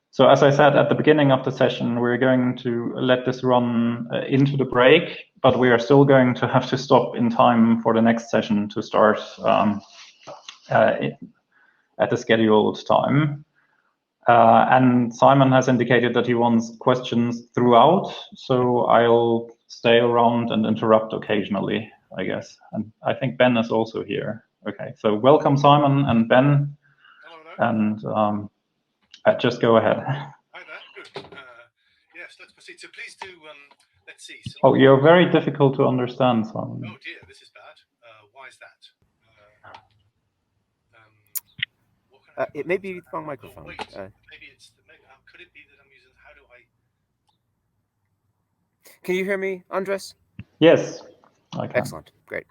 So as I said at the beginning of the session, we're going to let this run into the break, but we are still going to have to stop in time for the next session to start at the scheduled time. And Simon has indicated that he wants questions throughout, so I'll stay around and interrupt occasionally, I guess. And I think Ben is also here. Okay, so welcome Simon and Ben. Hello. And just go ahead. Hi there, good. Yes, let's proceed. So please do, let's see. So oh, you're very difficult to understand, Simon. Oh dear, this is bad. Why is that? It may be the wrong microphone. Maybe it's, could it be that I'm using, how do I? Can you hear me, Andres? Yes, I can. Excellent, great.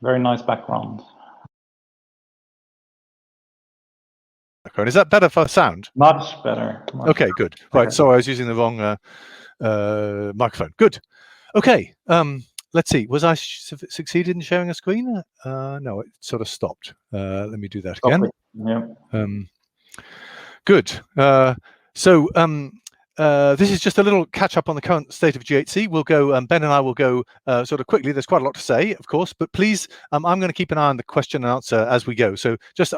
Very nice background. Is that better for sound? Much better. Okay, good. Right, sorry, I was using the wrong microphone. Good. Okay, let's see. Was I succeeded in sharing a screen? No, it sort of stopped. Let me do that again. Yeah. Good. This is just a little catch up on the current state of GHC. We'll go, Ben and I will go sort of quickly. There's quite a lot to say, of course, but please, I'm going to keep an eye on the question and answer as we go. So just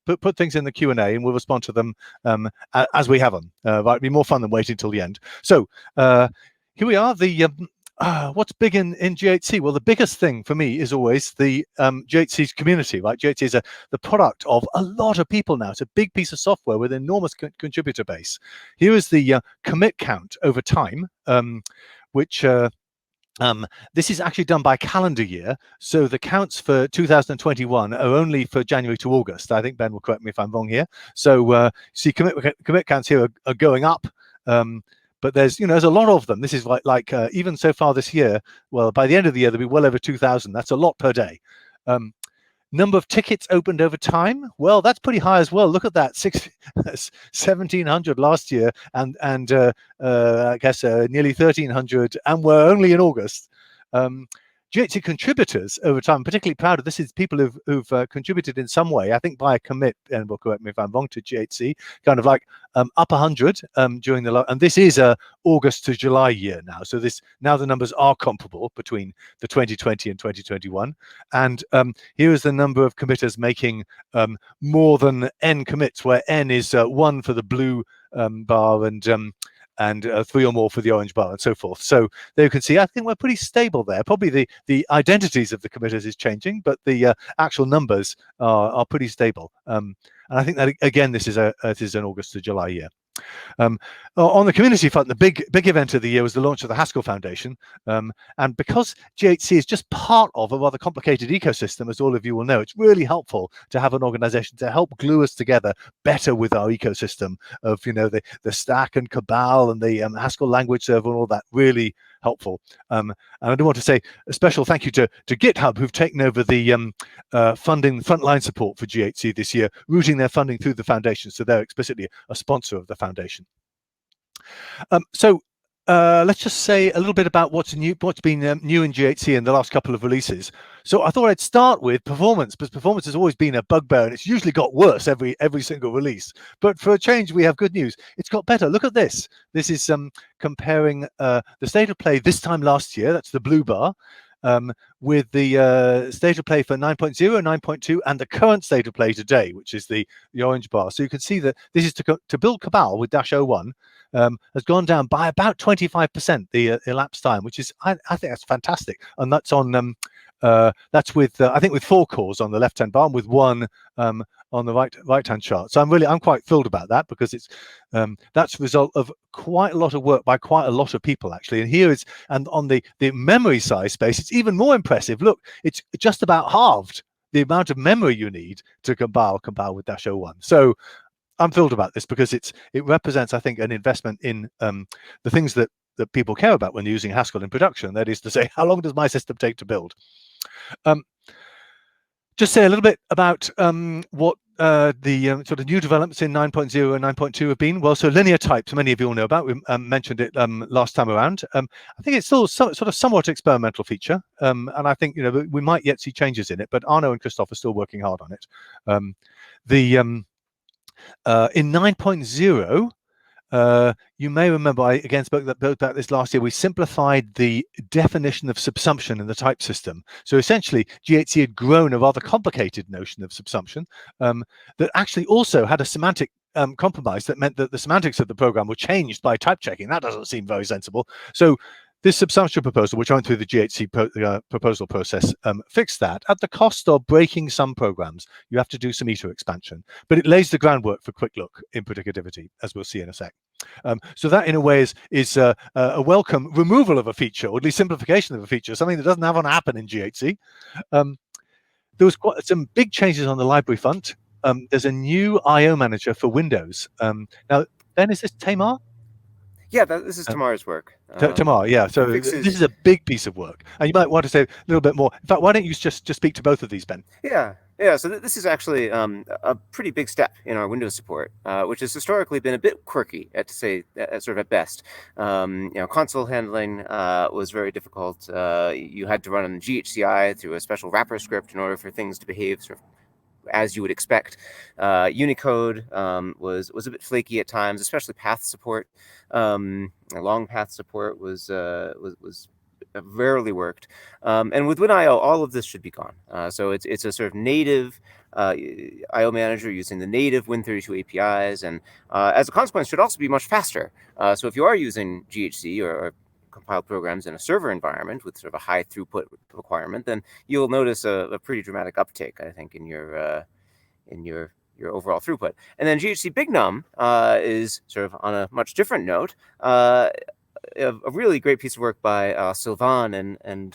put things in the Q&A and we'll respond to them as we have them. It'll be more fun than waiting till the end. So here we are. The what's big in GHC? Well, the biggest thing for me is always the GHC's community, right? GHC is the product of a lot of people now. It's a big piece of software with an enormous contributor base. Here is the commit count over time, which this is actually done by calendar year. So the counts for 2021 are only for January to August. I think Ben will correct me if I'm wrong here. So see, commit counts here are going up. But there's a lot of them. This is like even so far this year, well, by the end of the year, there'll be well over 2,000. That's a lot per day. Number of tickets opened over time. Well, that's pretty high as well. Look at that, 1,700 last year, and I guess nearly 1,300, and we're only in August. GHC contributors over time, I'm particularly proud of this, is people who've contributed in some way, I think by a commit, and will correct me if I'm wrong, to GHC, kind of like up 100 during the, and this is a August to July year now. So now the numbers are comparable between the 2020 and 2021. And here is the number of committers making more than N commits, where N is 1 for the blue bar and 3 or more for the orange bar and so forth. So there you can see, I think we're pretty stable there. Probably the identities of the committers is changing, but the actual numbers are pretty stable. And I think that, again, this is an August to July year. On the community front, the big event of the year was the launch of the Haskell Foundation. And because GHC is just part of a rather complicated ecosystem, as all of you will know, it's really helpful to have an organization to help glue us together better with our ecosystem of, the Stack and Cabal and the Haskell language server and all that. Really helpful. And I do want to say a special thank you to GitHub, who've taken over the funding, frontline support for GHC this year, routing their funding through the foundation. So they're explicitly a sponsor of the foundation. Let's just say a little bit about what's been new in GHC in the last couple of releases. So I thought I'd start with performance, because performance has always been a bugbear and it's usually got worse every single release. But for a change, we have good news. It's got better. Look at this. This is comparing the state of play this time last year, that's the blue bar, with the state of play for 9.0, 9.2, and the current state of play today, which is the orange bar. So you can see that this is to build Cabal with -01, has gone down by about 25%, the elapsed time, which is, I think that's fantastic. And that's on, that's with, I think with 4 cores on the left-hand bar and with 1 on the right-hand chart. So I'm quite thrilled about that, because it's that's a result of quite a lot of work by quite a lot of people, actually. And here is, and on the memory size space, it's even more impressive. Look, it's just about halved the amount of memory you need to compile with -01. So I'm thrilled about this, because it represents, I think, an investment in the things that people care about when they're using Haskell in production. That is to say, how long does my system take to build? Just say a little bit about what the sort of new developments in 9.0 and 9.2 have been? Well, so linear types, many of you all know about. We mentioned it last time around. I think it's still sort of somewhat experimental feature, and I think we might yet see changes in it. But Arno and Christoph are still working hard on it. In 9.0. You may remember I again spoke about this last year. We simplified the definition of subsumption in the type system. So essentially, GHC had grown a rather complicated notion of subsumption that actually also had a semantic compromise that meant that the semantics of the program were changed by type checking. That doesn't seem very sensible. So this subsumption proposal, which went through the GHC proposal process, fixed that at the cost of breaking some programs. You have to do some eta expansion, but it lays the groundwork for quick look in predicativity, as we'll see in a sec. So that, in a way, is a welcome removal of a feature, or at least simplification of a feature, something that doesn't have to happen in GHC. There was quite some big changes on the library front. There's a new I/O manager for Windows. Now, Ben, is this Tamar? Yeah, this is Tamar's work. Tamar, yeah. So this is a big piece of work, and you might want to say a little bit more. In fact, why don't you just speak to both of these, Ben? Yeah. So this is actually a pretty big step in our Windows support, which has historically been a bit quirky, to say sort of at best. Console handling was very difficult. You had to run on GHCI through a special wrapper script in order for things to behave sort of as you would expect. Unicode was a bit flaky at times, especially path support. Long path support was rarely worked. And with WinIO, all of this should be gone. So it's a sort of native I/O manager using the native Win32 APIs, and as a consequence, should also be much faster. So if you are using GHC or compiled programs in a server environment with sort of a high throughput requirement, then you'll notice a pretty dramatic uptake, I think, in your overall throughput. And then GHC Big Num is sort of on a much different note. A really great piece of work by Sylvain and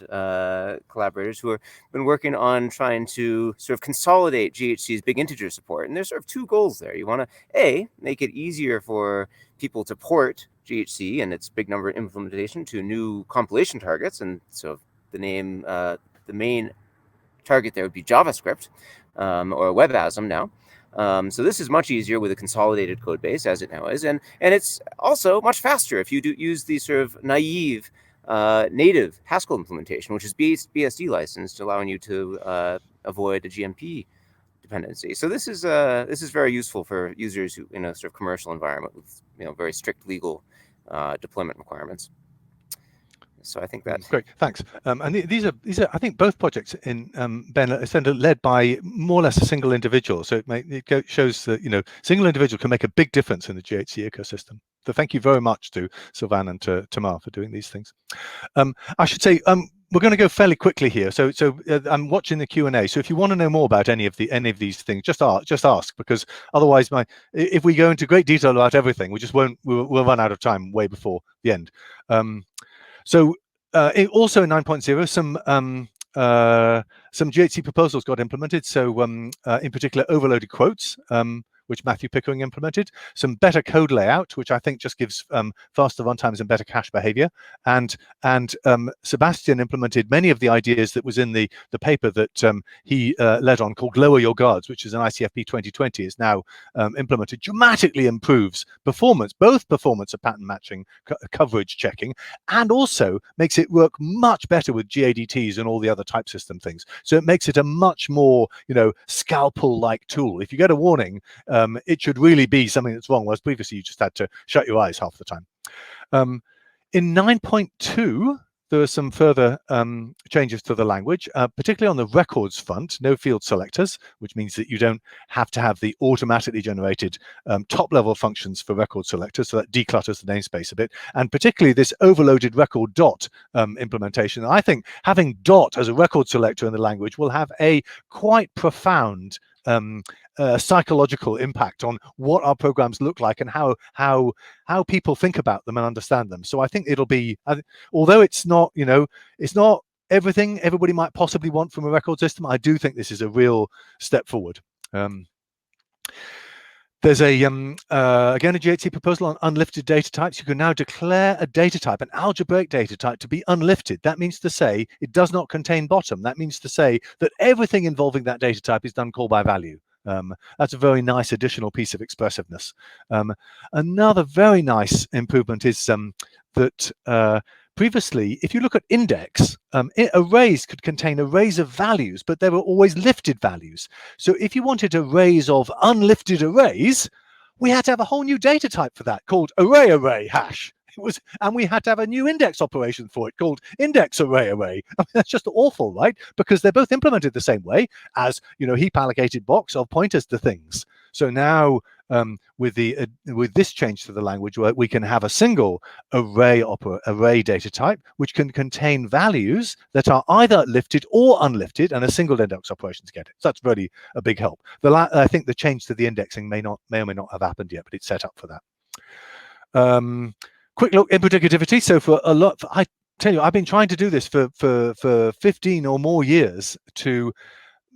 collaborators who have been working on trying to sort of consolidate GHC's big integer support. And there's sort of two goals there. You want to, make it easier for people to port GHC and its big number implementation to new compilation targets. And so the main target there would be JavaScript or WebASM now. So this is much easier with a consolidated code base, as it now is, and it's also much faster if you do use the sort of naive native Haskell implementation, which is BSD licensed, allowing you to avoid a GMP dependency. So this is very useful for users who in a sort of commercial environment with very strict legal deployment requirements. So I think that's great. Thanks. And these are I think both projects in Ben are led by more or less a single individual. So it shows that single individual can make a big difference in the GHC ecosystem. So thank you very much to Sylvain and to Tamar for doing these things. I should say we're going to go fairly quickly here. So I'm watching the Q&A. So if you want to know more about any of these things, just ask, because otherwise if we go into great detail about everything, we'll run out of time way before the end. So also in 9.0, some GHC proposals got implemented. So in particular, overloaded quotes, which Matthew Pickering implemented, some better code layout, which I think just gives faster runtimes and better cache behavior. And Sebastian implemented many of the ideas that was in the paper that he led on, called Lower Your Guards, which is an ICFP 2020, is now implemented, dramatically improves performance, both performance of pattern matching, coverage checking, and also makes it work much better with GADTs and all the other type system things. So it makes it a much more, scalpel-like tool. If you get a warning, it should really be something that's wrong, whereas previously you just had to shut your eyes half the time. In 9.2, there are some further changes to the language, particularly on the records front, no field selectors, which means that you don't have to have the automatically generated top-level functions for record selectors, so that declutters the namespace a bit, and particularly this overloaded record dot implementation. I think having dot as a record selector in the language will have a quite profound psychological impact on what our programs look like and how people think about them and understand them. So I think it'll be, although it's not everything everybody might possibly want from a record system, I do think this is a real step forward. There's again a GHC proposal on unlifted data types. You can now declare a data type, an algebraic data type, to be unlifted. That means to say it does not contain bottom. That means to say that everything involving that data type is done call by value. That's a very nice additional piece of expressiveness. Another very nice improvement is that previously, if you look at index, arrays could contain arrays of values, but they were always lifted values. So if you wanted arrays of unlifted arrays, we had to have a whole new data type for that called array hash. And we had to have a new index operation for it called index array. I mean, that's just awful, right? Because they're both implemented the same way as, heap allocated box of pointers to things. So now with this change to the language, where we can have a single array data type which can contain values that are either lifted or unlifted, and a single index operation to get it. So that's really a big help. I think the change to the indexing may or may not have happened yet, but it's set up for that. Quick look, input negativity. So for a lot, I tell you, I've been trying to do this for 15 or more years to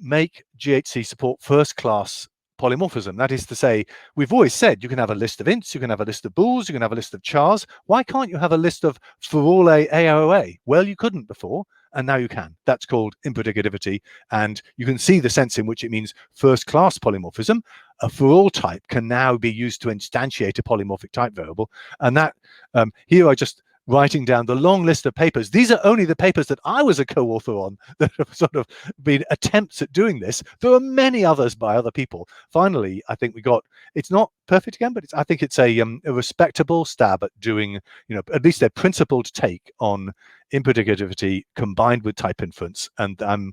make GHC support first-class polymorphism. That is to say, we've always said you can have a list of ints, you can have a list of bools, you can have a list of chars. Why can't you have a list of for all AROA? Well, you couldn't before, and now you can. That's called input negativity, and you can see the sense in which it means first-class polymorphism. A for all type can now be used to instantiate a polymorphic type variable, and that here I just writing down the long list of papers. These are only the papers that I was a co-author on that have sort of been attempts at doing this. There are many others by other people. Finally, I think we got, it's not perfect again, but I think it's a respectable stab at doing, at least a principled take on input negativity combined with type inference. And I'm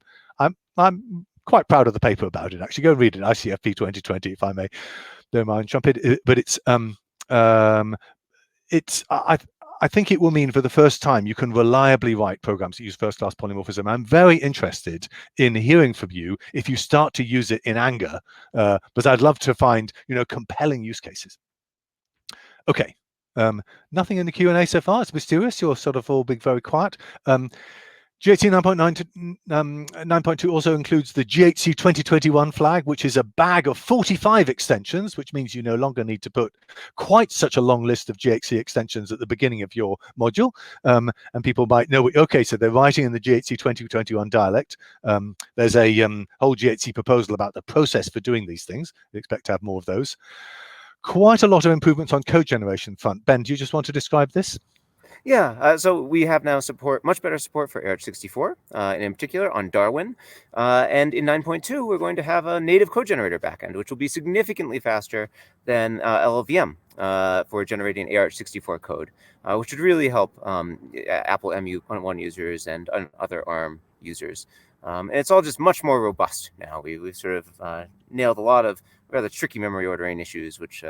quite proud of the paper about it. Actually, go read it. ICFP 2020, if I may, don't mind jump it. But I think it will mean for the first time you can reliably write programs that use first-class polymorphism. I'm very interested in hearing from you if you start to use it in anger, but I'd love to find compelling use cases. Okay, nothing in the Q&A so far. It's mysterious. You're sort of all being very quiet. GHC 9.2 also includes the GHC 2021 flag, which is a bag of 45 extensions, which means you no longer need to put quite such a long list of GHC extensions at the beginning of your module. And people might know, okay, so they're writing in the GHC 2021 dialect. There's a whole GHC proposal about the process for doing these things. We expect to have more of those. Quite a lot of improvements on code generation front. Ben, do you just want to describe this? Yeah, so we have now much better support for ARH64, and in particular on Darwin. And in 9.2, we're going to have a native code generator backend, which will be significantly faster than LLVM for generating ARH64 code, which would really help Apple MU.1 users and other ARM users. And it's all just much more robust now. We've sort of nailed a lot of rather tricky memory ordering issues, which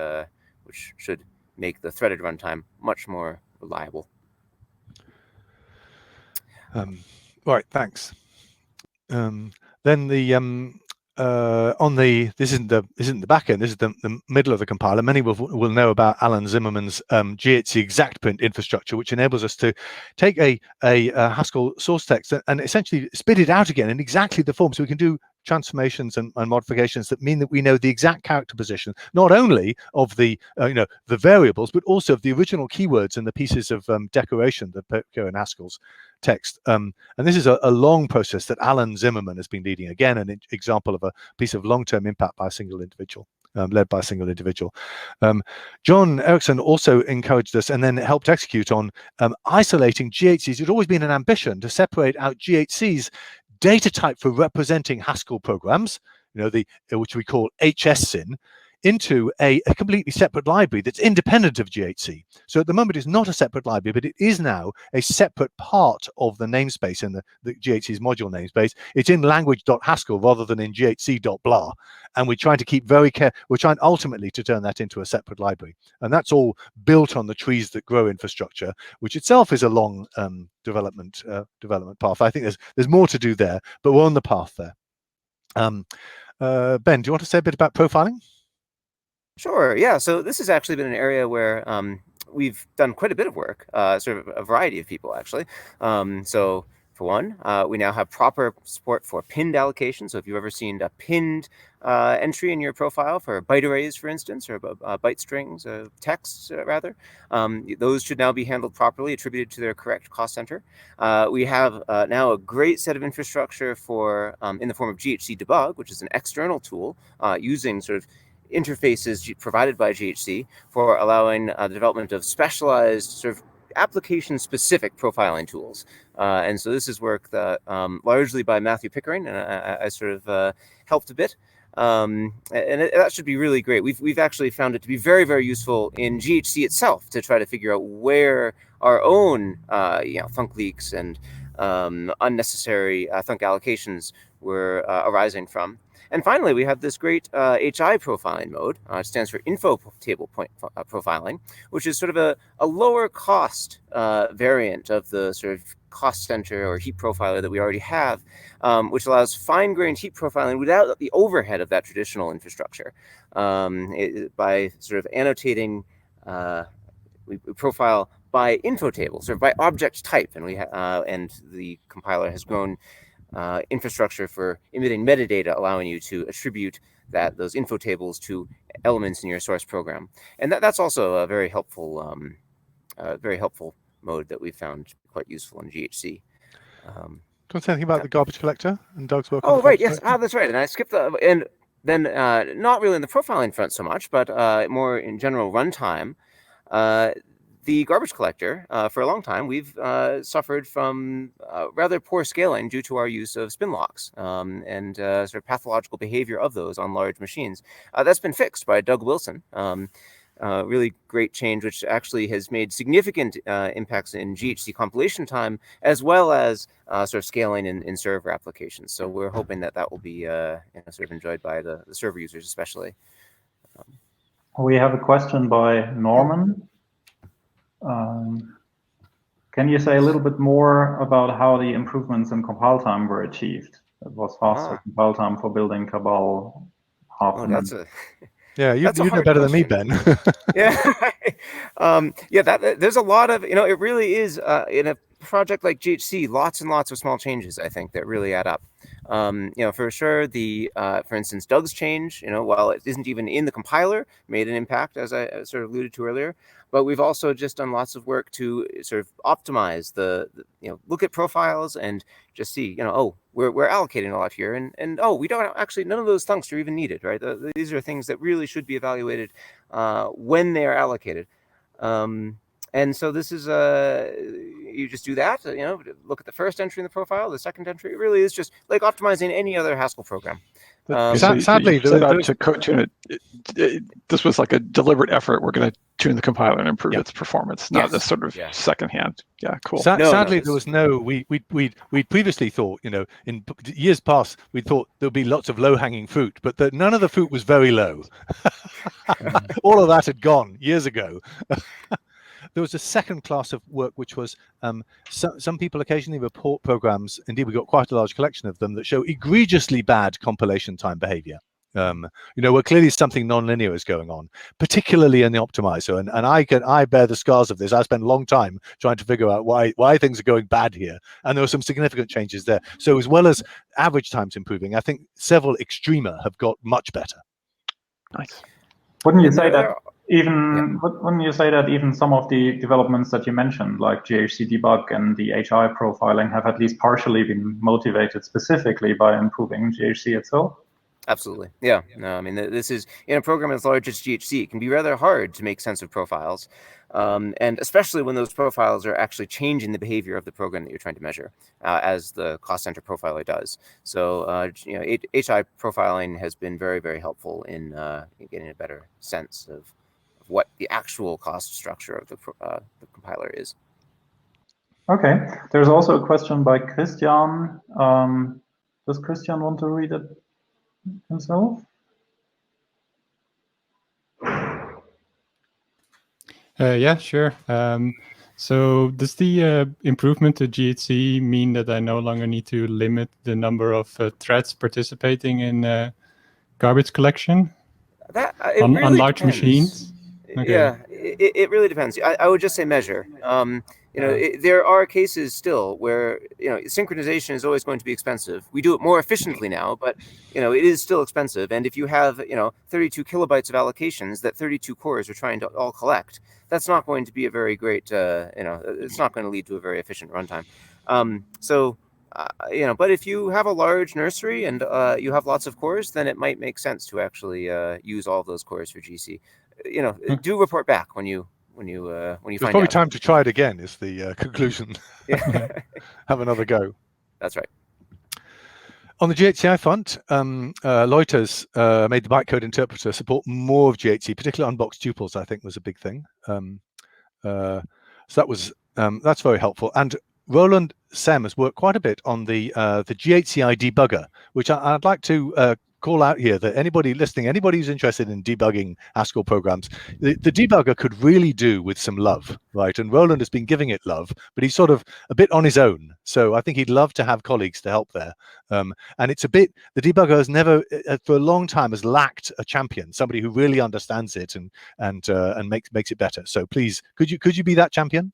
should make the threaded runtime much more reliable. Right, thanks. Then the this isn't the back end. This is the middle of the compiler. Many will know about Alan Zimmerman's GHC exact print infrastructure, which enables us to take a Haskell source text and essentially spit it out again in exactly the form, so we can do transformations and modifications that mean that we know the exact character position, not only of the the variables, but also of the original keywords and the pieces of decoration that occur in Haskell's text. And this is a long process that Alan Zimmerman has been leading. Again, an example of a piece of long-term impact by a single individual. Led by a single individual. John Erickson also encouraged us and then helped execute on isolating GHCs. It had always been an ambition to separate out GHCs data type for representing Haskell programs, which we call HSSyn, into a completely separate library that's independent of GHC. So at the moment, it's not a separate library, but it is now a separate part of the namespace in the GHC's module namespace. It's in language.haskell rather than in ghc.blah. And we're trying to keep we're trying ultimately to turn that into a separate library. And that's all built on the trees that grow infrastructure, which itself is a long development path. I think there's more to do there, but we're on the path there. Ben, do you want to say a bit about profiling? Sure, yeah. So this has actually been an area where we've done quite a bit of work, sort of a variety of people, actually. So for one. We now have proper support for pinned allocation. So if you've ever seen a pinned entry in your profile for byte arrays, for instance, or byte strings, texts rather, those should now be handled properly, attributed to their correct cost center. We have now a great set of infrastructure for in the form of GHC debug, which is an external tool using sort of interfaces provided by GHC for allowing the development of specialized sort of application-specific profiling tools. And so this is work that largely by Matthew Pickering, and I sort of helped a bit. And that should be really great. We've actually found it to be very, very useful in GHC itself to try to figure out where our own thunk leaks and unnecessary thunk allocations were arising from. And finally, we have this great HI profiling mode. It stands for info table point profiling, which is sort of a lower cost variant of the sort of cost center or heap profiler that we already have, which allows fine-grained heap profiling without the overhead of that traditional infrastructure. By sort of annotating, we profile by info tables or by object type, and and the compiler has grown infrastructure for emitting metadata, allowing you to attribute those info tables to elements in your source program. And that's also a very helpful mode that we found quite useful in GHC. Do you want to say anything about the garbage collector and Doug's work? Oh, right, yes, that's right. And I skipped and then not really in the profiling front so much, but more in general runtime. The garbage collector, for a long time, we've suffered from rather poor scaling due to our use of spin locks and sort of pathological behavior of those on large machines. That's been fixed by Doug Wilson. Really great change, which actually has made significant impacts in GHC compilation time, as well as sort of scaling in server applications. So we're hoping that will be sort of enjoyed by the server users, especially. We have a question by Norman. Can you say a little bit more about how the improvements in compile time were achieved? It was faster compile time for building Cabal half a minute. Yeah, you know better than me, Ben. There's a lot of, it really is in a project like GHC, lots and lots of small changes, I think, that really add up. For sure, for instance, Doug's change, while it isn't even in the compiler, made an impact, as I sort of alluded to earlier. But we've also just done lots of work to sort of optimize look at profiles and just see, we're allocating a lot here, and we don't actually, none of those thunks are even needed, right? These are things that really should be evaluated when they are allocated. And so this is you just do that, look at the first entry in the profile, the second entry. It really is just like optimizing any other Haskell program. Sadly, to co-tune it, this was like a deliberate effort. We're going to tune the compiler and improve its performance, not this sort of secondhand. Yeah, cool. Sadly, there was no. We previously thought, in years past, we thought there'd be lots of low-hanging fruit, but none of the fruit was very low. All of that had gone years ago. There was a second class of work, which was some people occasionally report programs. Indeed, we got quite a large collection of them that show egregiously bad compilation time behavior. Where clearly something non-linear is going on, particularly in the optimizer. And I bear the scars of this. I spent a long time trying to figure out why things are going bad here. And there were some significant changes there. So as well as average times improving, I think several extrema have got much better. Nice. Wouldn't you say that even some of the developments that you mentioned, like GHC debug and the HI profiling, have at least partially been motivated specifically by improving GHC itself? Absolutely. Yeah. No, I mean, this is in a program as large as GHC, it can be rather hard to make sense of profiles. And especially when those profiles are actually changing the behavior of the program that you're trying to measure, as the cost center profiler does. So, HI profiling has been very, very helpful in getting a better sense of what the actual cost structure of the compiler is. Okay. There's also a question by Christian. Does Christian want to read it himself? Yeah, sure. So does the improvement to GHC mean that I no longer need to limit the number of threads participating in garbage collection on large machines? Okay. Yeah, it really depends. I would just say measure. there are cases still where synchronization is always going to be expensive. We do it more efficiently now, but it is still expensive. And if you have 32 kilobytes of allocations that 32 cores are trying to all collect, that's not going to be a very great it's not going to lead to a very efficient runtime. But if you have a large nursery and you have lots of cores, then it might make sense to actually use all of those cores for GC. Do report back when you It's find probably out. time to try it again is the conclusion. Yeah. Have another go. That's right. On the GHCI front, Loiters made the bytecode interpreter support more of GHC, particularly unboxed tuples, I think was a big thing. So that was that's very helpful. And Roland Sem has worked quite a bit on the GHCI debugger, which I'd like to call out here that anybody listening, anybody who's interested in debugging Haskell programs, the debugger could really do with some love, right? And Roland has been giving it love, but he's sort of a bit on his own. So I think he'd love to have colleagues to help there. And it's a bit, the debugger has never, for a long time, has lacked a champion, somebody who really understands it and makes it better. So please, could you be that champion?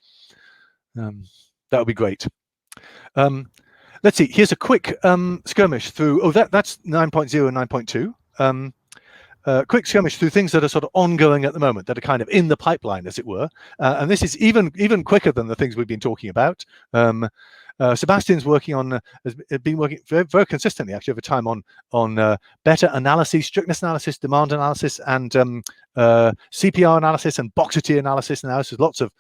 That would be great. Let's see, here's a quick skirmish through, that's 9.0 and 9.2. Quick skirmish through things that are sort of ongoing at the moment, that are kind of in the pipeline, as it were. And this is even quicker than the things we've been talking about. Sebastian's has been working very, very consistently, actually, over time on better analysis, strictness analysis, demand analysis, and CPR analysis and boxity analysis. Now, there's lots of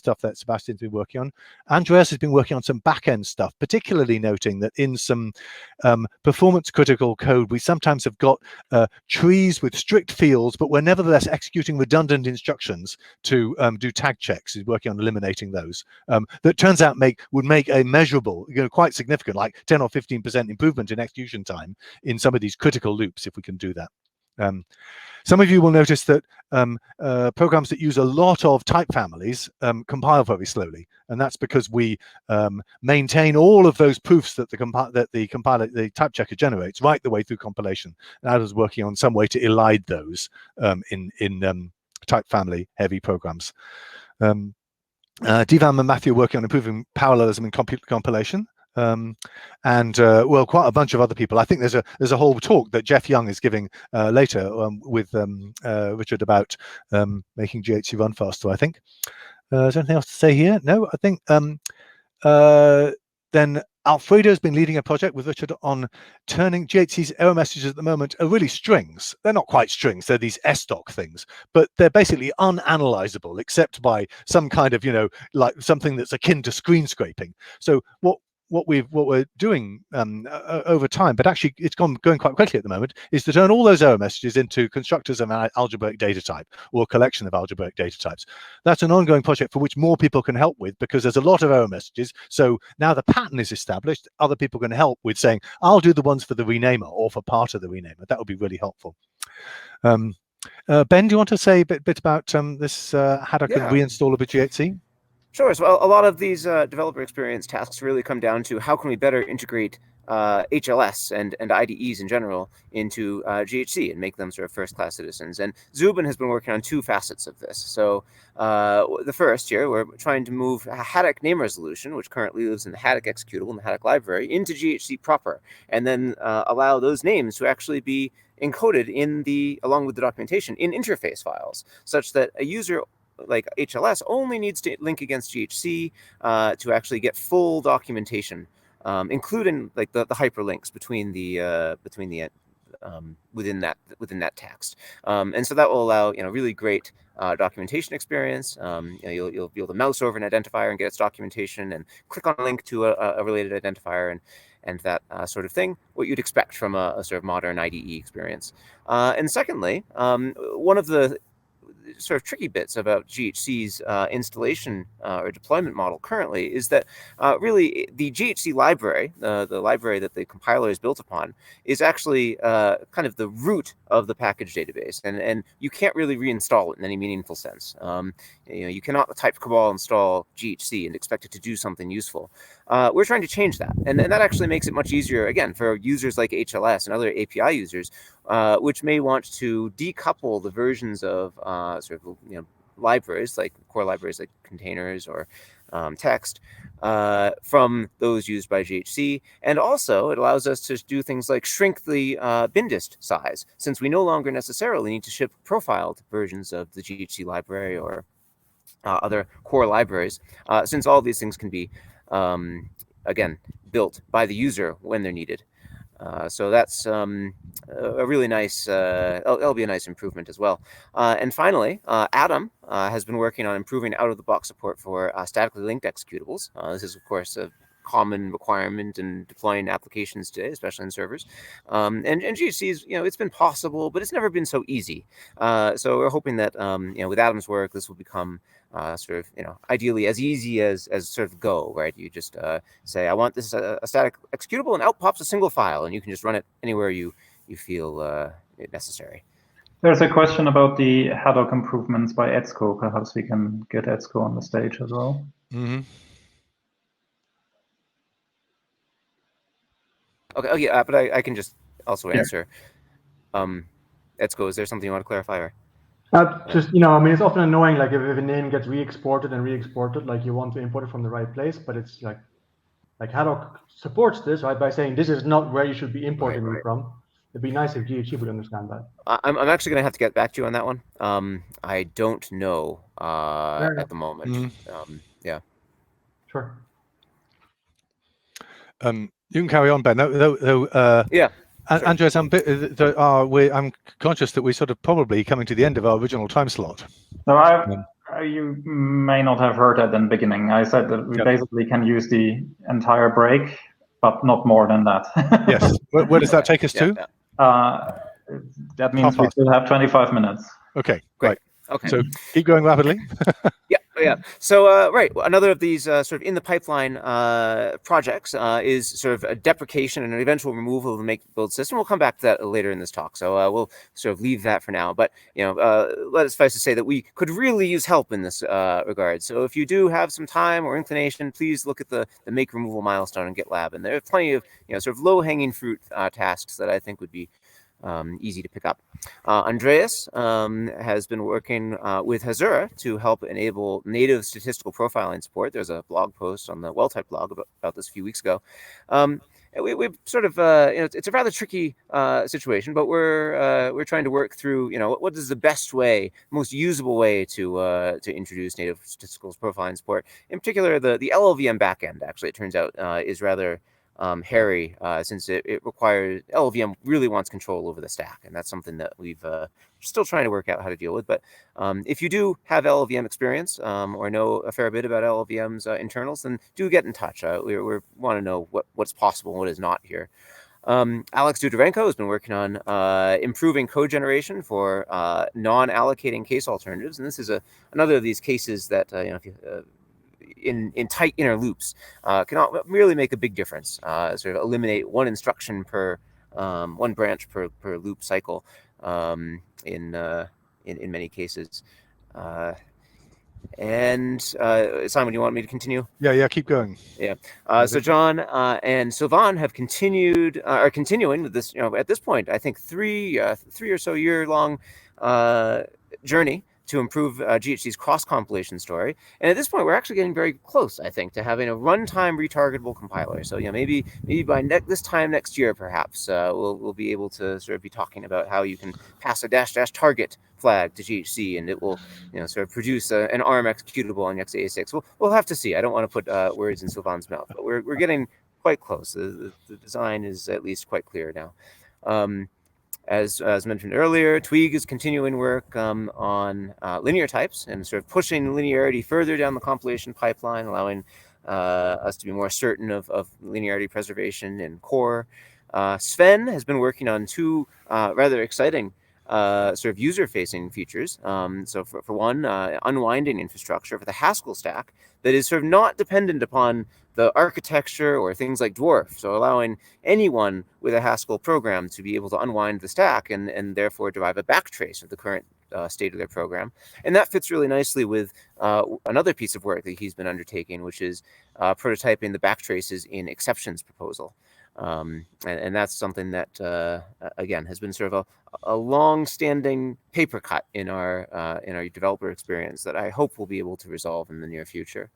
stuff that Sebastian's been working on. Andreas has been working on some back-end stuff, particularly noting that in some performance-critical code, we sometimes have got trees with strict fields, but we're nevertheless executing redundant instructions to do tag checks. He's working on eliminating those. That turns out would make a measurable, quite significant, like 10 or 15% improvement in execution time in some of these critical loops if we can do that. Some of you will notice that programs that use a lot of type families compile very slowly, and that's because we maintain all of those proofs that the type checker generates right the way through compilation. And I was working on some way to elide those in type family heavy programs. Divan and Matthew are working on improving parallelism in compilation. Well, quite a bunch of other people. I think there's a whole talk that Jeff Young is giving later with Richard about making GHC run faster, I think. Is there anything else to say here? No, I think then Alfredo's been leading a project with Richard on turning GHC's error messages at the moment are really strings. They're not quite strings, they're these SDoc things, but they're basically unanalyzable except by some kind of, like something that's akin to screen scraping. So what we're doing over time, but actually it's going quite quickly at the moment, is to turn all those error messages into constructors of an algebraic data type or a collection of algebraic data types. That's an ongoing project for which more people can help with, because there's a lot of error messages. So now the pattern is established, other people can help with saying, I'll do the ones for the renamer or for part of the renamer. That would be really helpful. Ben, do you want to say a bit about this, how I could reinstall a bit GHC? Sure. So a lot of these developer experience tasks really come down to how can we better integrate HLS and IDEs in general into GHC and make them sort of first-class citizens. And Zubin has been working on two facets of this. So the first here, we're trying to move Haddock name resolution, which currently lives in the Haddock executable in the Haddock library, into GHC proper, and then allow those names to actually be encoded along with the documentation in interface files, such that a user like HLS only needs to link against GHC to actually get full documentation, including like the hyperlinks within that text. And so that will allow really great documentation experience. You'll be able to mouse over an identifier and get its documentation, and click on a link to a related identifier and that sort of thing, what you'd expect from a sort of modern IDE experience. And secondly, one of the sort of tricky bits about GHC's installation or deployment model currently is that really the GHC library, the library that the compiler is built upon, is actually kind of the root of the package database, and you can't really reinstall it in any meaningful sense. You cannot type cabal install GHC and expect it to do something useful. We're trying to change that, and that actually makes it much easier, again, for users like HLS and other API users, which may want to decouple the versions of libraries, like core libraries like containers or text from those used by GHC. And also it allows us to do things like shrink the bin dist size, since we no longer necessarily need to ship profiled versions of the GHC library or other core libraries, since all these things can be, again, built by the user when they're needed. So that's a really nice, that'll be a nice improvement as well. And finally, Adam has been working on improving out-of-the-box support for statically linked executables. This is, of course, a common requirement in deploying applications today, especially in servers. And GHC's, it's been possible, but it's never been so easy. So we're hoping that, with Adam's work, this will become sort of, ideally as easy as sort of Go, right? You just say, I want this a static executable, and out pops a single file, and you can just run it anywhere you feel necessary. There's a question about the Haddock improvements by Edsco. Perhaps we can get Edsco on the stage as well. Mm-hmm. Okay. Oh yeah, but I can just also answer. Edsco, is there something you want to clarify? Or just I mean, it's often annoying, like if a name gets re-exported, like you want to import it from the right place, but it's like Haddock supports this, right, by saying this is not where you should be importing it from. It'd be nice if GHC would understand that. I'm actually going to have to get back to you on that one. I don't know at the moment. Mm-hmm. Yeah. Sure. You can carry on, Ben. Yeah. Sure. Andreas, I'm conscious that we're sort of probably coming to the end of our original time slot. No, you may not have heard that in the beginning. I said that we basically can use the entire break, but not more than that. Yes. Where does that take us to? That means we still have 25 minutes. Okay, great. Okay. So keep going rapidly. Yeah. So, right, another of these sort of in the pipeline projects is sort of a deprecation and an eventual removal of the make-build system. We'll come back to that later in this talk. So we'll sort of leave that for now. But, let it suffice to say that we could really use help in this regard. So if you do have some time or inclination, please look at the make removal milestone in GitLab. And there are plenty of, sort of low-hanging fruit tasks that I think would be easy to pick up. Andreas has been working with Hazura to help enable native statistical profiling support. There's a blog post on the Well-Typed blog about this a few weeks ago. We've sort of, it's a rather tricky situation, but we're trying to work through, what is the best way, most usable way to introduce native statistical profiling support. In particular, the LLVM backend, actually, it turns out, is rather hairy, since it requires, LLVM really wants control over the stack, and that's something that we've still trying to work out how to deal with. But if you do have LLVM experience or know a fair bit about LLVM's internals, then do get in touch. We want to know what's possible and what is not here. Alex Dudarenko has been working on improving code generation for non-allocating case alternatives, and this is another of these cases that if you in tight inner loops can really make a big difference. Sort of eliminate one instruction per one branch per loop cycle in many cases. And Simon, you want me to continue? Yeah, keep going. Yeah. So John and Sylvain have are continuing with this. At this point, I think three or so year long journey to improve GHC's cross-compilation story. And at this point, we're actually getting very close, I think, to having a runtime retargetable compiler. So, maybe by this time next year, perhaps, we'll be able to sort of be talking about how you can pass a -- target flag to GHC, and it will, sort of produce an ARM executable on x86. We'll have to see. I don't want to put words in Sylvain's mouth, but we're getting quite close. The design is at least quite clear now. As mentioned earlier, Tweag is continuing work on linear types and sort of pushing linearity further down the compilation pipeline, allowing us to be more certain of linearity preservation in core. Sven has been working on two rather exciting sort of user-facing features. So for one, unwinding infrastructure for the Haskell stack that is sort of not dependent upon the architecture or things like Dwarf. So allowing anyone with a Haskell program to be able to unwind the stack and therefore derive a backtrace of the current state of their program. And that fits really nicely with another piece of work that he's been undertaking, which is prototyping the backtraces in exceptions proposal. And that's something that, again, has been sort of a long-standing paper cut in our developer experience that I hope we'll be able to resolve in the near future.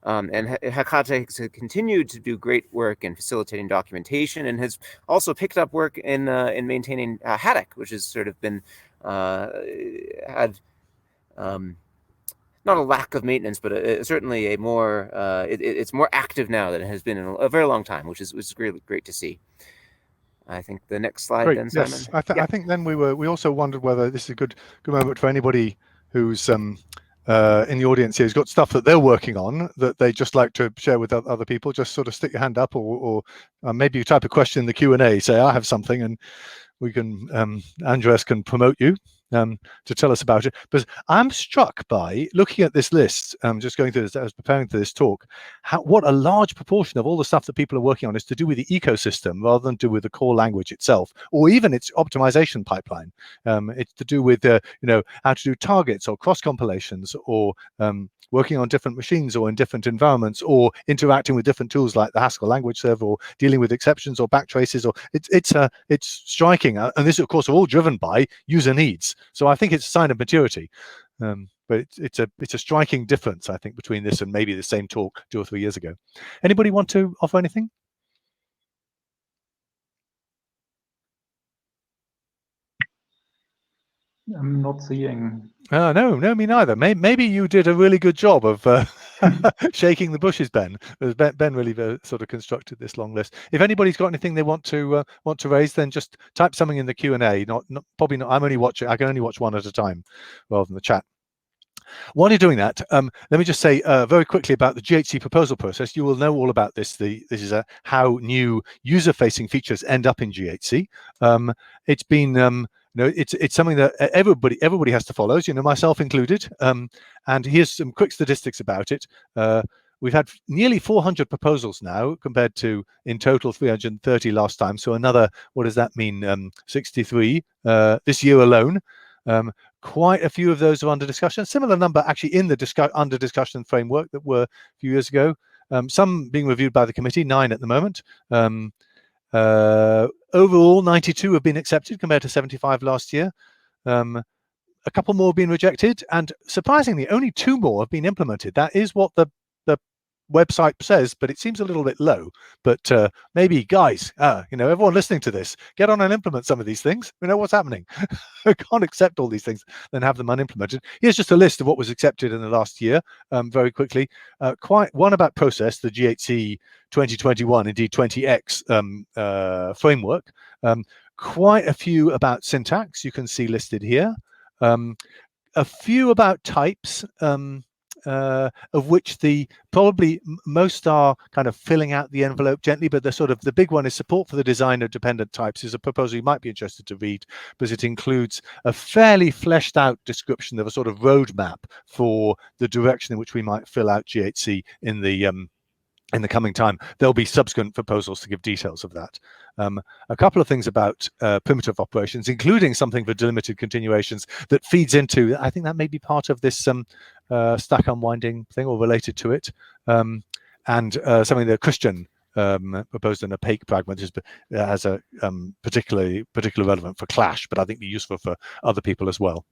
And Hecate has continued to do great work in facilitating documentation, and has also picked up work in maintaining Haddock, which has sort of been had not a lack of maintenance, but certainly a more it's more active now than it has been in a very long time, which is really great to see. I think the next slide, Great. then, Simon. Yes, I think then we also wondered whether this is a good moment for anybody who's in the audience here who's got stuff that they're working on that they just like to share with other people. Just sort of stick your hand up, or maybe you type a question in the Q&A, say I have something, and we can Andreas can promote you to tell us about it. But I'm struck by looking at this list, just going through this, I was preparing for this talk, what a large proportion of all the stuff that people are working on is to do with the ecosystem rather than do with the core language itself, or even its optimization pipeline. It's to do with how to do targets or cross compilations, or working on different machines or in different environments, or interacting with different tools like the Haskell language server, or dealing with exceptions or backtraces. Or it's striking, and this of course are all driven by user needs. So I think it's a sign of maturity, but it's a striking difference, I think, between this and maybe the same talk 2 or 3 years ago. Anybody want to offer anything? I'm not seeing. No, me neither. Maybe you did a really good job of shaking the bushes, Ben. Ben really sort of constructed this long list. If anybody's got anything they want to raise, then just type something in the Q&A. Probably not. I can only watch one at a time, rather than the chat. While you're doing that, let me just say very quickly about the GHC proposal process. You will know all about this. This is how new user-facing features end up in GHC. It's been it's something that everybody has to follow, myself included. And here's some quick statistics about it. We've had nearly 400 proposals now, compared to in total 330 last time. So another, what does that mean? 63 this year alone. Quite a few of those are under discussion. Similar number actually in the under discussion framework that were a few years ago. Some being reviewed by the committee, 9 at the moment. Overall, 92 have been accepted compared to 75 last year. A couple more have been rejected, and surprisingly, only 2 more have been implemented. That is what the website says, but it seems a little bit low. But maybe, guys, everyone listening to this, get on and implement some of these things. We know what's happening. I can't accept all these things, then have them unimplemented. Here's just a list of what was accepted in the last year, very quickly. Quite one about process, the GHC 2021, indeed 20X framework. Quite a few about syntax, you can see listed here. A few about types, of which probably most are kind of filling out the envelope gently, but the big one is support for the design of dependent types. Is a proposal you might be interested to read, because it includes a fairly fleshed out description of a sort of roadmap for the direction in which we might fill out GHC in the coming time. There'll be subsequent proposals to give details of that. A couple of things about primitive operations, including something for delimited continuations that feeds into, I think that may be part of this stack unwinding thing, or related to it, and something that Christian proposed, an opaque pragmatism, has a particularly relevant for Clash, but I think be useful for other people as well.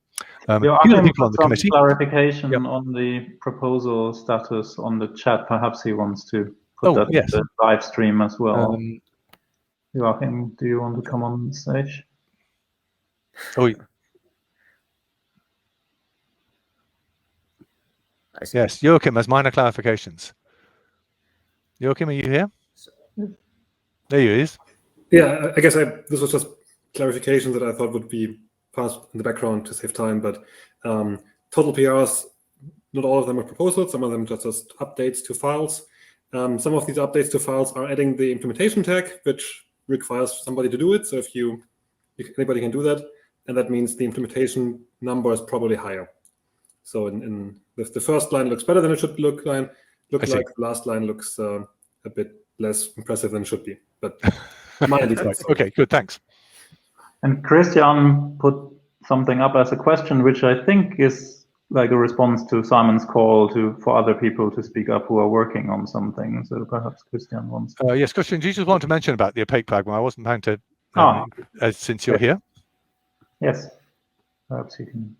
I can put some clarification on the proposal status on the chat. Perhaps he wants to put that in the live stream as well. Joachim, do you want to come on stage? Yes, Joachim has minor clarifications. Joachim, are you here? There he is. Yeah, I guess this was just clarification that I thought would be passed in the background to save time, but total PRs, not all of them are proposals, some of them just updates to files. Some of these updates to files are adding the implementation tag, which requires somebody to do it. So if anybody can do that, and that means the implementation number is probably higher. So if the first line looks better than it should look like, the last line looks a bit less impressive than it should be. But my details. Okay, good, thanks. And Christian put something up as a question, which I think is like a response to Simon's call for other people to speak up who are working on something. So perhaps Christian wants to. Yes, Christian, do you just want to mention about the opaque pragma? I wasn't planning to, since you're here. Yes, perhaps you can.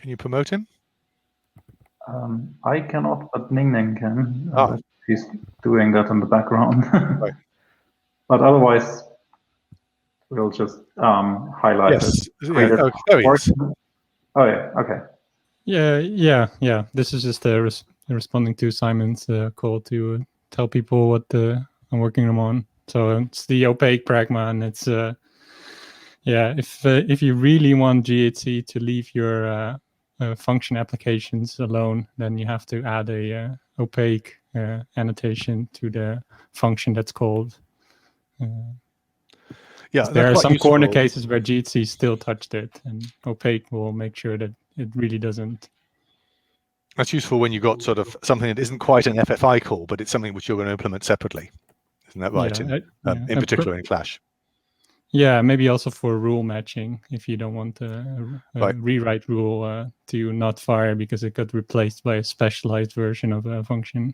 Can you promote him? I cannot, but Ning Ning can. Ah. She's doing that in the background. Right. But otherwise, we'll just highlight Yes. it. Yeah. Oh, there he is. Oh yeah. Okay. Yeah. This is just responding to Simon's call to tell people what I'm working on. So it's the opaque pragma, and it's if you really want GHC to leave your function applications alone, then you have to add a opaque annotation to the function that's called. There are some corner cases where GHC still touched it, and opaque will make sure that it really doesn't. That's useful when you've got sort of something that isn't quite an FFI call, but it's something which you're going to implement separately. Isn't that right? In particular in Clash. Yeah, maybe also for rule matching, if you don't want a rewrite rule to not fire because it got replaced by a specialized version of a function.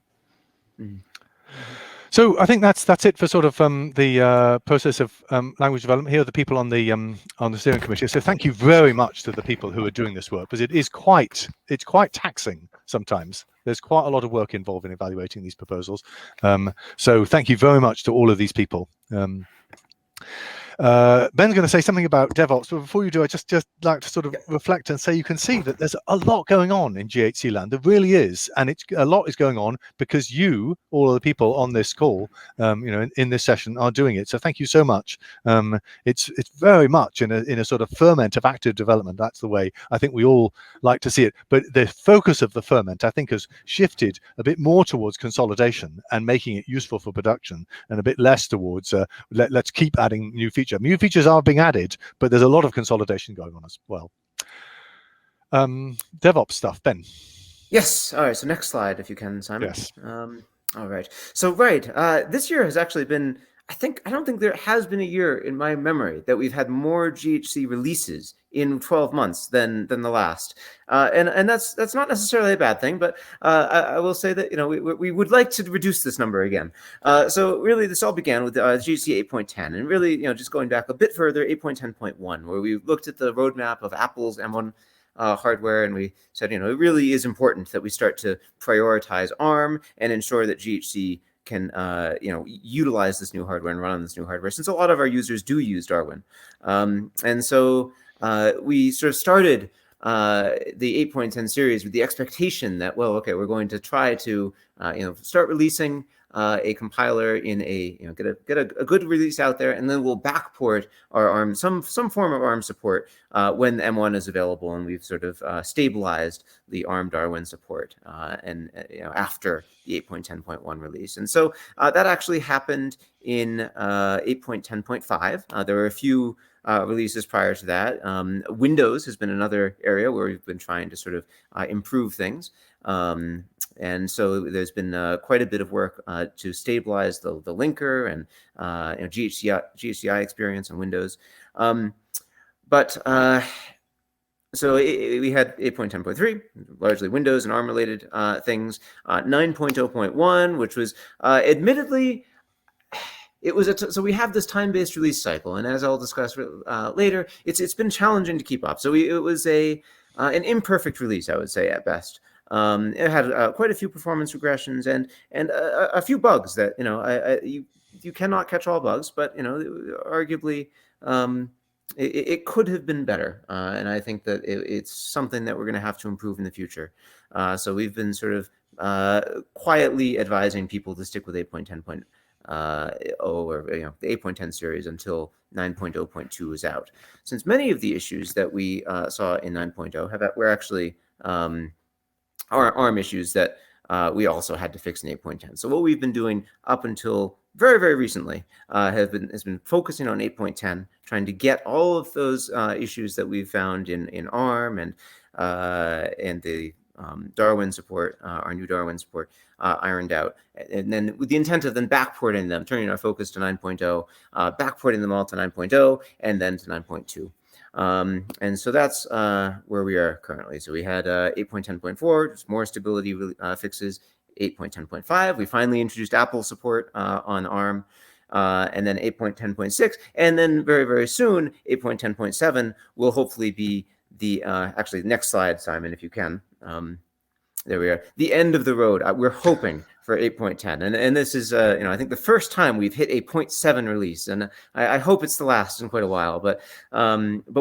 So I think that's it for sort of the process of language development. Here are the people on the steering committee. So thank you very much to the people who are doing this work, because it's quite taxing sometimes. There's quite a lot of work involved in evaluating these proposals. So thank you very much to all of these people. Ben's going to say something about DevOps, but before you do, I just like to sort of reflect and say you can see that there's a lot going on in GHC land. There really is, and a lot is going on because you, all of the people on this call, in this session, are doing it. So thank you so much. It's very much in a sort of ferment of active development. That's the way I think we all like to see it. But the focus of the ferment, I think, has shifted a bit more towards consolidation and making it useful for production, and a bit less towards let's keep adding new features. New features are being added, but there's a lot of consolidation going on as well. DevOps stuff, Ben. Yes. All right. So next slide, if you can, Simon. Yes. All right. So this year has actually been. I don't think there has been a year in my memory that we've had more GHC releases in 12 months than the last, and that's not necessarily a bad thing. But I will say that we would like to reduce this number again. So really, this all began with GHC 8.10, and really just going back a bit further, 8.10.1, where we looked at the roadmap of Apple's M1 hardware, and we said it really is important that we start to prioritize ARM and ensure that GHC can utilize this new hardware and run on this new hardware, since a lot of our users do use Darwin. And so we sort of started the 8.10 series with the expectation that, we're going to try to start releasing a compiler in get a good release out there, and then we'll backport our ARM, some form of ARM support when M1 is available, and we've sort of stabilized the ARM Darwin support after the 8.10.1 release. And so that actually happened in 8.10.5. There were a few releases prior to that. Windows has been another area where we've been trying to sort of improve things. And so there's been quite a bit of work to stabilize the linker and GHCI experience on Windows. So we had 8.10.3, largely Windows and ARM related things. 9.0.1, which was admittedly, it was so we have this time-based release cycle, and as I'll discuss later, it's been challenging to keep up. So it was an imperfect release, I would say, at best. It had quite a few performance regressions and a few bugs that you cannot catch all bugs, but arguably it could have been better, and I think that it's something that we're going to have to improve in the future. So we've been sort of quietly advising people to stick with 8.10.0 or the 8.10 series until 9.0.2 is out, since many of the issues that we saw in 9.0 were actually ARM issues that we also had to fix in 8.10. So what we've been doing up until very, very recently has been focusing on 8.10, trying to get all of those issues that we've found in ARM and the Darwin support, our new Darwin support, ironed out, and then with the intent of then backporting them, turning our focus to 9.0, backporting them all to 9.0, and then to 9.2. And so that's where we are currently. So we had 8.10.4, just more stability fixes. 8.10.5, we finally introduced Apple support on ARM, and then 8.10.6, and then very, very soon, 8.10.7 will hopefully be actually, next slide, Simon, if you can. There we are. The end of the road. We're hoping for 8.10, and this is I think the first time we've hit a 0.7 release, and I hope it's the last in quite a while. But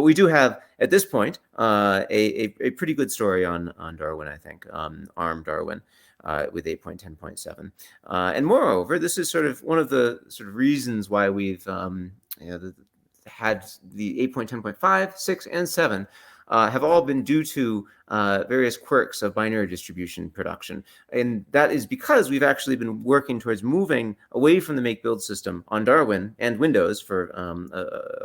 we do have at this point a pretty good story on Darwin, I think, ARM Darwin. With 8.10.7, and moreover, this is sort of one of the sort of reasons why we've had the 8.10.5, 6, and 7 have all been due to various quirks of binary distribution production. And that is because we've actually been working towards moving away from the make build system on Darwin and Windows for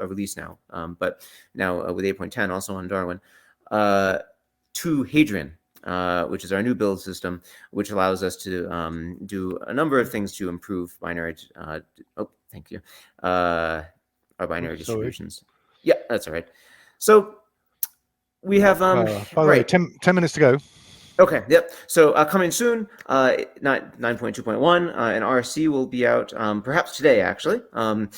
a release now, but now with 8.10 also on Darwin, to Hadrian, which is our new build system, which allows us to do a number of things to improve binary. Thank you. Our binary distributions. Yeah, that's all right. So we have by the way, 10 minutes to go. Okay, yep. So coming soon, 9.2.1 and RC will be out perhaps today, actually, and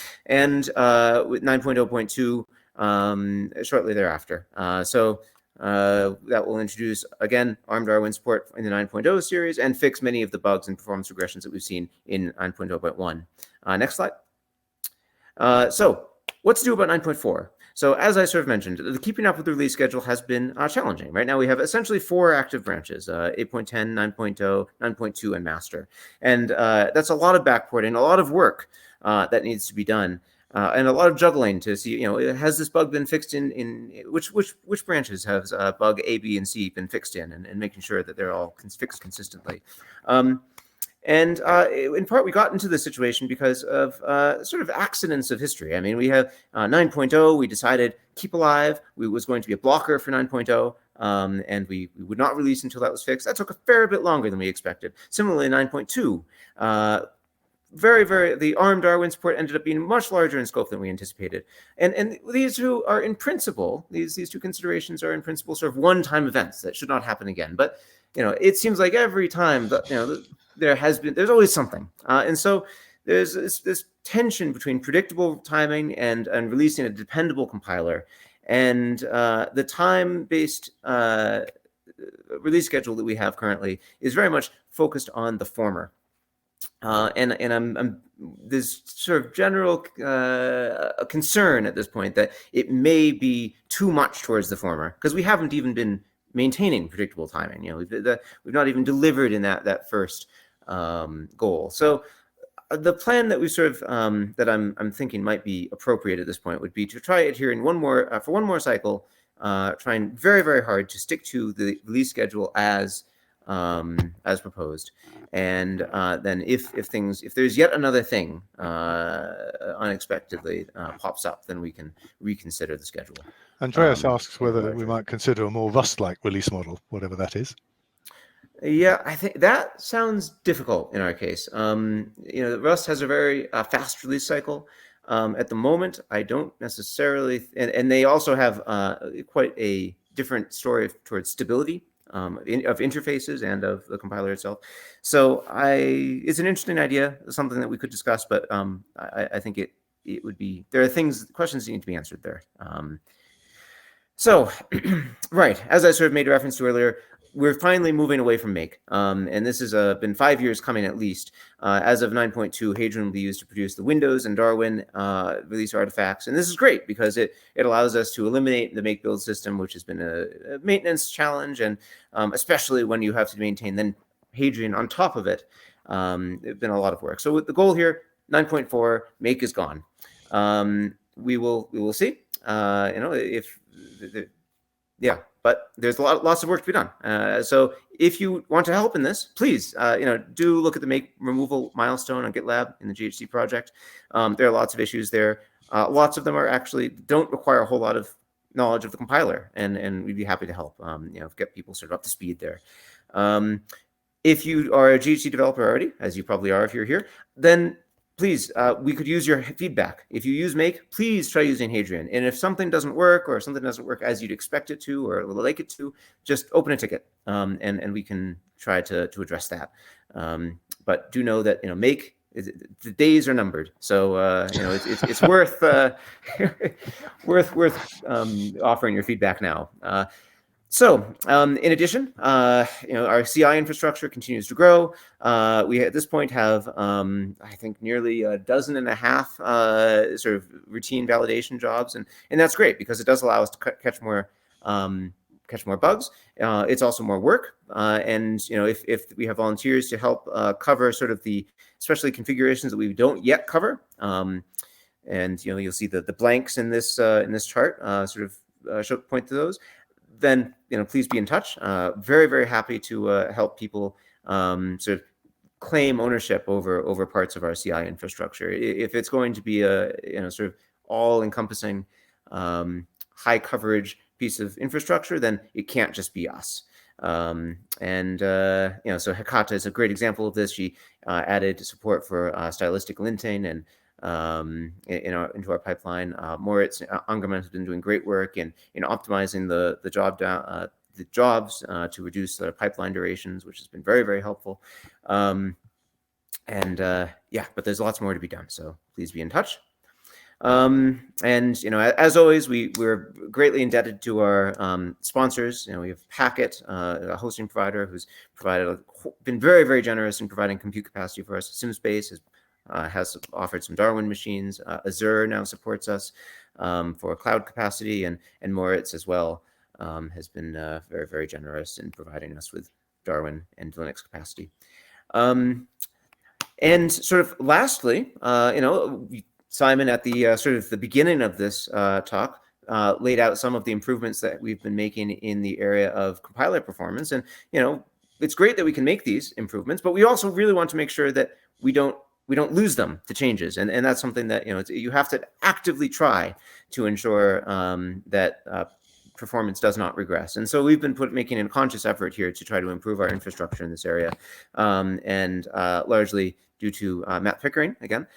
with 9.0.2 shortly thereafter. So that will introduce, again, ARM Darwin support in the 9.0 series and fix many of the bugs and performance regressions that we've seen in 9.0.1. Next slide. So what to do about 9.4? So as I sort of mentioned, the keeping up with the release schedule has been challenging. Right now we have essentially 4 active branches, 8.10, 9.0, 9.2, and master. And that's a lot of backporting, a lot of work that needs to be done. And a lot of juggling to see, has this bug been fixed in which branches has bug A, B, and C been fixed in, and making sure that they're all fixed consistently. And in part, we got into this situation because of sort of accidents of history. I mean, we have 9.0, we decided keep alive. We was going to be a blocker for 9.0, and we would not release until that was fixed. That took a fair bit longer than we expected. Similarly, 9.2, the ARM Darwin support ended up being much larger in scope than we anticipated. And these two are in principle, these two considerations are in principle sort of one-time events that should not happen again. But, it seems like every time that, there's always something. And so there's this tension between predictable timing and releasing a dependable compiler. And the time-based release schedule that we have currently is very much focused on the former. And I'm this sort of general concern at this point that it may be too much towards the former, because we haven't even been maintaining predictable timing. We've not even delivered in that first goal. So the plan that we sort of that I'm thinking might be appropriate at this point would be to try adhering for one more cycle, trying very, very hard to stick to the release schedule as proposed, and then if there's yet another thing unexpectedly pops up, then we can reconsider the schedule. Andreas asks whether we might consider a more Rust-like release model, whatever that is. Yeah, I think that sounds difficult in our case. Rust has a very fast release cycle. At the moment, I don't necessarily, and they also have quite a different story towards stability of interfaces and of the compiler itself. So it's an interesting idea, something that we could discuss, but I think it would be, there are questions that need to be answered there. So, right, as I sort of made reference to earlier, we're finally moving away from make, and this has been 5 years coming at least. As of 9.2, Hadrian will be used to produce the Windows and Darwin release artifacts, and this is great because it allows us to eliminate the make build system, which has been a maintenance challenge, and especially when you have to maintain then Hadrian on top of it. It's been a lot of work. So with the goal here, 9.4, make is gone. We will see. But there's lots of work to be done. So if you want to help in this, please, do look at the make removal milestone on GitLab in the GHC project. There are lots of issues there. Lots of them don't require a whole lot of knowledge of the compiler, and we'd be happy to help, get people sort of up to speed there. If you are a GHC developer already, as you probably are if you're here, then please, we could use your feedback. If you use make, please try using Hadrian. And if something doesn't work or something doesn't work as you'd expect it to or like it to, just open a ticket, and we can try to address that. But do know that make the days are numbered. So it's worth worth offering your feedback now. So in addition, our CI infrastructure continues to grow. We at this point have, I think, nearly 12.5 sort of routine validation jobs, and that's great because it does allow us to catch more bugs. It's also more work, and if we have volunteers to help cover sort of the especially configurations that we don't yet cover, and you'll see the blanks in this chart sort of point to those. Then please be in touch. Very, very happy to help people sort of claim ownership over parts of our CI infrastructure. If it's going to be a sort of all-encompassing high coverage piece of infrastructure, then it can't just be us. So Hekata is a great example of this. She added support for stylistic linting and into our pipeline. Moritz Angerman has been doing great work in optimizing the jobs to reduce the pipeline durations, which has been very, very helpful. But there's lots more to be done. So please be in touch. As always, we're greatly indebted to our sponsors. We have Packet, a hosting provider who's been very, very generous in providing compute capacity for us. SimSpace has offered some Darwin machines. Azure now supports us for cloud capacity, and Moritz as well has been very, very generous in providing us with Darwin and Linux capacity. And sort of lastly, Simon at the sort of the beginning of this talk laid out some of the improvements that we've been making in the area of compiler performance, and it's great that we can make these improvements, but we also really want to make sure that we don't lose them to changes, and that's something that you have to actively try to ensure that performance does not regress. And so we've been making a conscious effort here to try to improve our infrastructure in this area, and largely due to Matt Pickering again,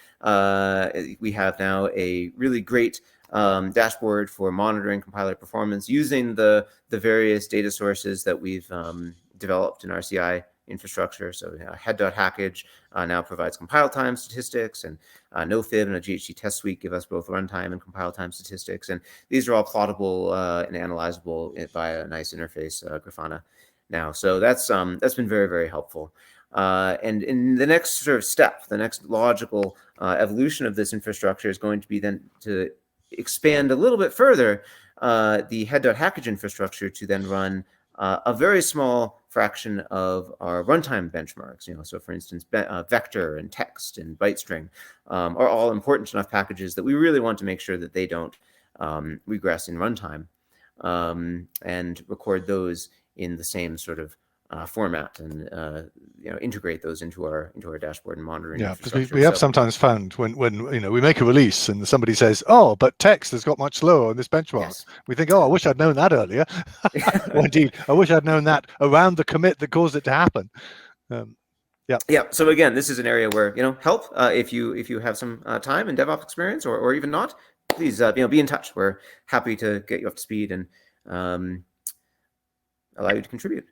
we have now a really great dashboard for monitoring compiler performance using the various data sources that we've developed in our CI infrastructure. So head.hackage now provides compile time statistics, and NoFib and a GHC test suite give us both runtime and compile time statistics. And these are all plottable and analyzable via a nice interface, Grafana now. So that's been very, very helpful. And in the next sort of step, the next logical evolution of this infrastructure is going to be then to expand a little bit further the head.hackage infrastructure to then run a very small fraction of our runtime benchmarks. So for instance, vector and text and byte string are all important enough packages that we really want to make sure that they don't regress in runtime, and record those in the same sort of format, and integrate those into our dashboard and monitoring. Yeah, because we have sometimes found when we make a release and somebody says, "Oh, but text has got much slower on this benchmark." Yes. We think, "Oh, I wish I'd known that earlier." Or indeed, I wish I'd known that around the commit that caused it to happen. Yeah. So again, this is an area where help if you have some time and DevOps experience, or even not, please be in touch. We're happy to get you up to speed and allow you to contribute.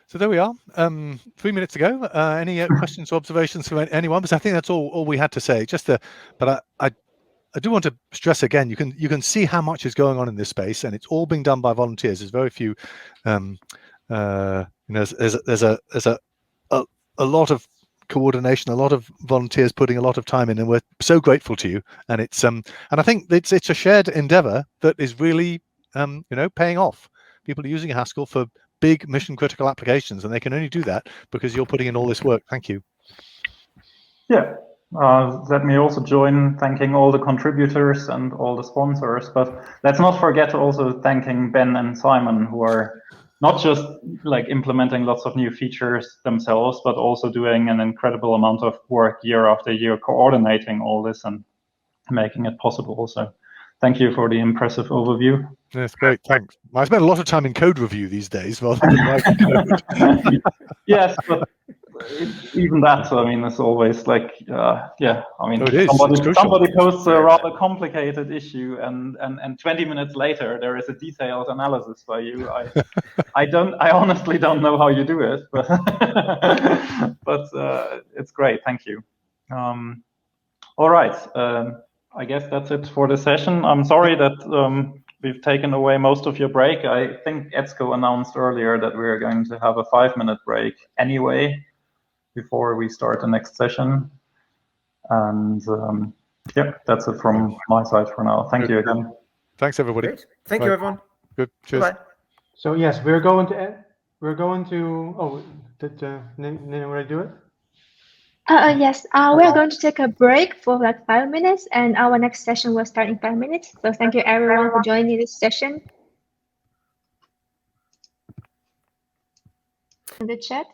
So there we are. 3 minutes ago. Any questions or observations from anyone? Because I think that's all we had to say. But I do want to stress again. You can see how much is going on in this space, and it's all being done by volunteers. There's very few. There's a lot of coordination, a lot of volunteers putting a lot of time in, and we're so grateful to you. And it's and I think it's a shared endeavor that is really paying off. People are using Haskell for big mission critical applications, and they can only do that because you're putting in all this work. Thank you. Yeah, let me also join thanking all the contributors and all the sponsors, but let's not forget also thanking Ben and Simon, who are not just like implementing lots of new features themselves, but also doing an incredible amount of work year after year, coordinating all this and making it possible. So thank you for the impressive overview. That's great, thanks. I spend a lot of time in code review these days rather than writing code. Yes, but even that, I mean, it's always like, somebody posts a rather complicated issue, and 20 minutes later there is a detailed analysis by you. I honestly don't know how you do it, but it's great. Thank you. All right. I guess that's it for the session. I'm sorry that we've taken away most of your break. I think ETSCO announced earlier that we're going to have a 5-minute break anyway before we start the next session. And yeah, that's it from my side for now. Thank you again. Thanks, everybody. Great. Thank you, everyone. Good. Cheers. Bye. So yes, we're going to. Oh, did Nina already do it? Yes, we're going to take a break for like 5 minutes, and our next session will start in 5 minutes. So thank you everyone for joining this session. In the chat.